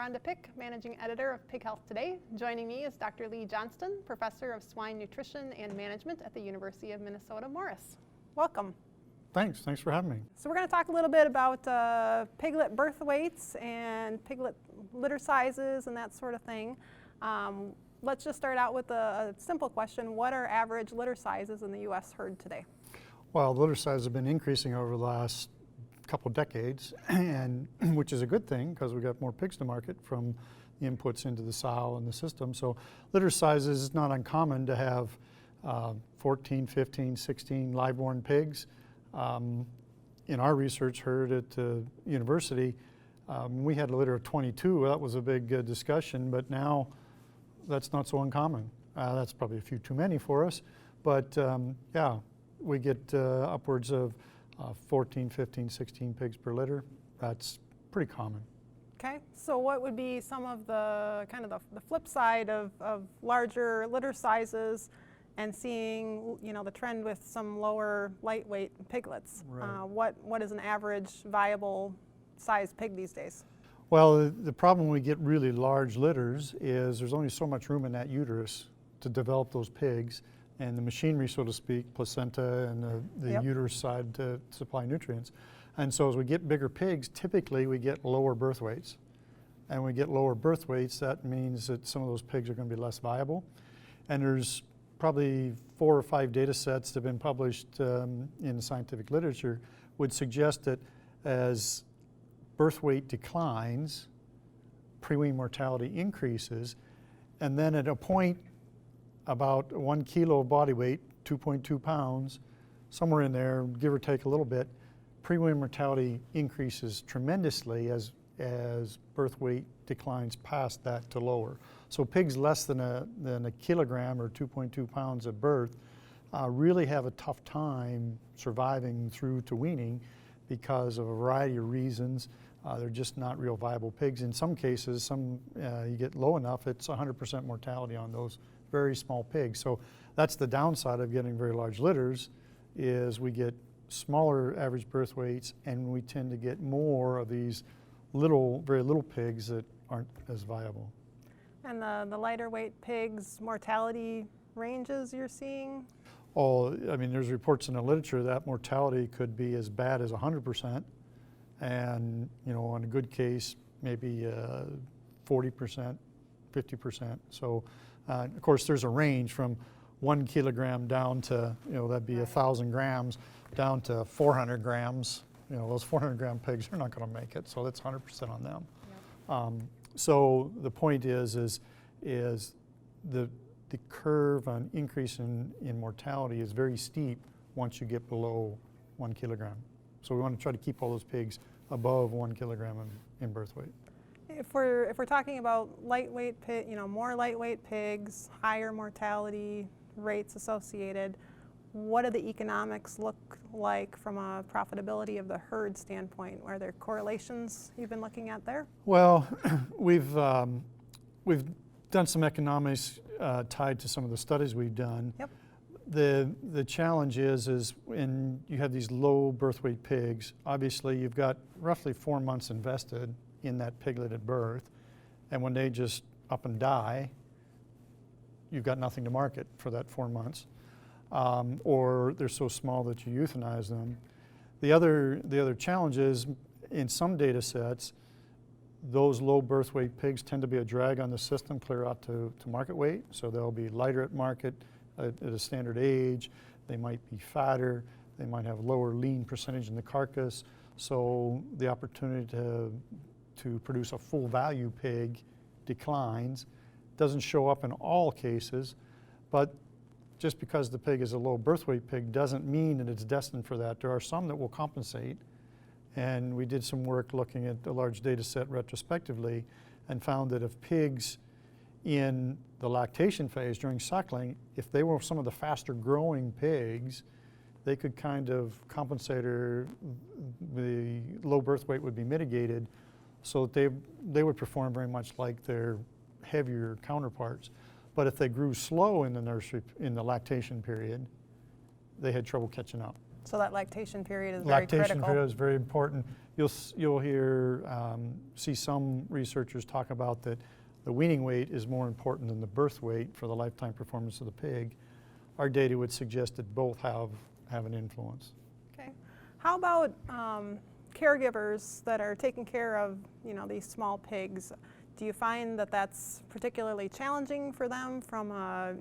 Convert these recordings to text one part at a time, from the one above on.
Rhonda Pick, Managing Editor of Pig Health Today. Joining me is Dr. Lee Johnston, Professor of Swine Nutrition and Management at the University of Minnesota Morris. Welcome. Thanks for having me. So we're going to talk a little bit about piglet birth weights and piglet litter sizes and that sort of thing. Let's just start out with a simple question. What are average litter sizes in the U.S. herd today? Well, litter sizes have been increasing over the last couple decades, and which is a good thing because we got more pigs to market from the inputs into the sow and the system. So litter sizes is not uncommon to have 14, 15, 16 live-born pigs. In our research herd at the university, we had a litter of 22. That was a big discussion, but now that's not so uncommon. That's probably a few too many for us, but yeah, we get upwards of 14, 15, 16 pigs per litter. That's pretty common. Okay, so what would be some of the the flip side of larger litter sizes and seeing, you know, the trend with some lower lightweight piglets? Right. What is an average viable size pig these days? Well, the problem when we get really large litters is there's only so much room in that uterus to develop those pigs, and the machinery, so to speak, placenta and the Yep. uterus side to supply nutrients. And so as we get bigger pigs, typically we get lower birth weights. And when we get lower birth weights, that means that some of those pigs are going to be less viable. And there's probably 4 or 5 data sets that have been published in the scientific literature would suggest that as birth weight declines, pre-wean mortality increases, and then at a point about 1 kilo of body weight, 2.2 pounds, somewhere in there, give or take a little bit, pre-wean mortality increases tremendously as birth weight declines past that to lower. So pigs less than a kilogram or 2.2 pounds at birth really have a tough time surviving through to weaning because of a variety of reasons. They're just not real viable pigs. In some cases, you get low enough, it's 100% mortality on those very small pigs. So that's the downside of getting very large litters, is we get smaller average birth weights and we tend to get more of these very little pigs that aren't as viable. And the lighter weight pigs mortality ranges you're seeing? Oh, I mean, there's reports in the literature that mortality could be as bad as 100%, and you know, in a good case, maybe 40%, 50%. So, of course, there's a range from 1 kilogram down to, you know, that'd be 1,000 grams, down to 400 grams. You know, those 400 gram pigs are not going to make it, so that's 100% on them. Yep. So the point is the curve on increase in mortality is very steep once you get below 1 kilogram. So we want to try to keep all those pigs above 1 kilogram in birth weight. If we're talking about lightweight pig, you know, more lightweight pigs, higher mortality rates associated, what do the economics look like from a profitability of the herd standpoint? Are there correlations you've been looking at there? Well, we've done some economics tied to some of the studies we've done. Yep. The challenge is when you have these low birth weight pigs, obviously you've got roughly 4 months invested in that piglet at birth, and when they just up and die, you've got nothing to market for that 4 months. Or they're so small that you euthanize them. The other challenge is, in some data sets, those low birth weight pigs tend to be a drag on the system clear out to market weight. So they'll be lighter at market at a standard age. They might be fatter. They might have lower lean percentage in the carcass. So the opportunity to produce a full value pig declines. Doesn't show up in all cases, but just because the pig is a low birth weight pig doesn't mean that it's destined for that. There are some that will compensate, and we did some work looking at a large data set retrospectively and found that if pigs in the lactation phase during suckling, if they were some of the faster growing pigs, they could kind of compensate, or the low birth weight would be mitigated so that they would perform very much like their heavier counterparts. But if they grew slow in the nursery, in the lactation period, they had trouble catching up. So that lactation period is very Lactation critical. period is very important. You'll hear, see some researchers talk about that the weaning weight is more important than the birth weight for the lifetime performance of the pig. Our data would suggest that both have an influence. Okay. How about caregivers that are taking care of, these small pigs? Do you find that that's particularly challenging for them from a,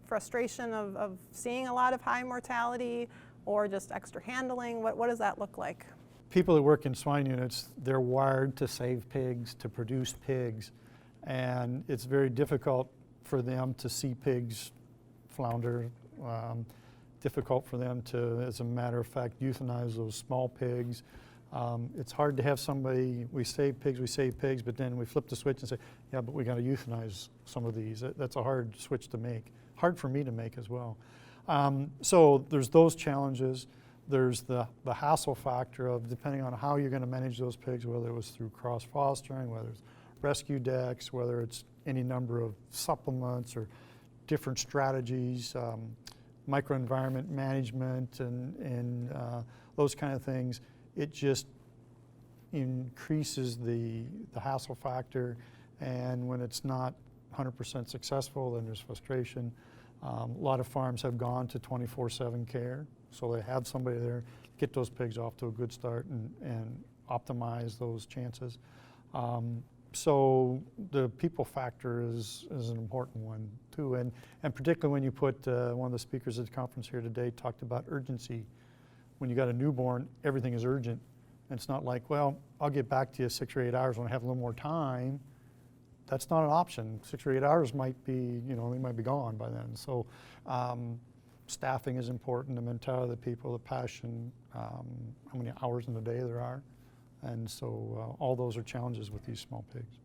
frustration of seeing a lot of high mortality, or just extra handling? What does that look like? People that work in swine units, they're wired to save pigs, to produce pigs, and it's very difficult for them to see pigs flounder, difficult for them to, as a matter of fact, euthanize those small pigs. It's hard to have somebody, we save pigs, but then we flip the switch and say, yeah, but we got to euthanize some of these. That's a hard switch to make. Hard for me to make as well. So there's those challenges. There's the hassle factor of depending on how you're going to manage those pigs, whether it was through cross-fostering, whether it's rescue decks, whether it's any number of supplements or different strategies, microenvironment management and those kind of things. It just increases the hassle factor, and when it's not 100% successful, then there's frustration. A lot of farms have gone to 24/7 care, so they have somebody there to get those pigs off to a good start and optimize those chances. So the people factor is an important one too, and particularly when you put, one of the speakers at the conference here today talked about urgency. When you got a newborn, everything is urgent. And it's not like, well, I'll get back to you 6 or 8 hours when I have a little more time. That's not an option. 6 or 8 hours might be, they might be gone by then. So staffing is important, the mentality of the people, the passion, how many hours in the day there are. And so all those are challenges with these small pigs.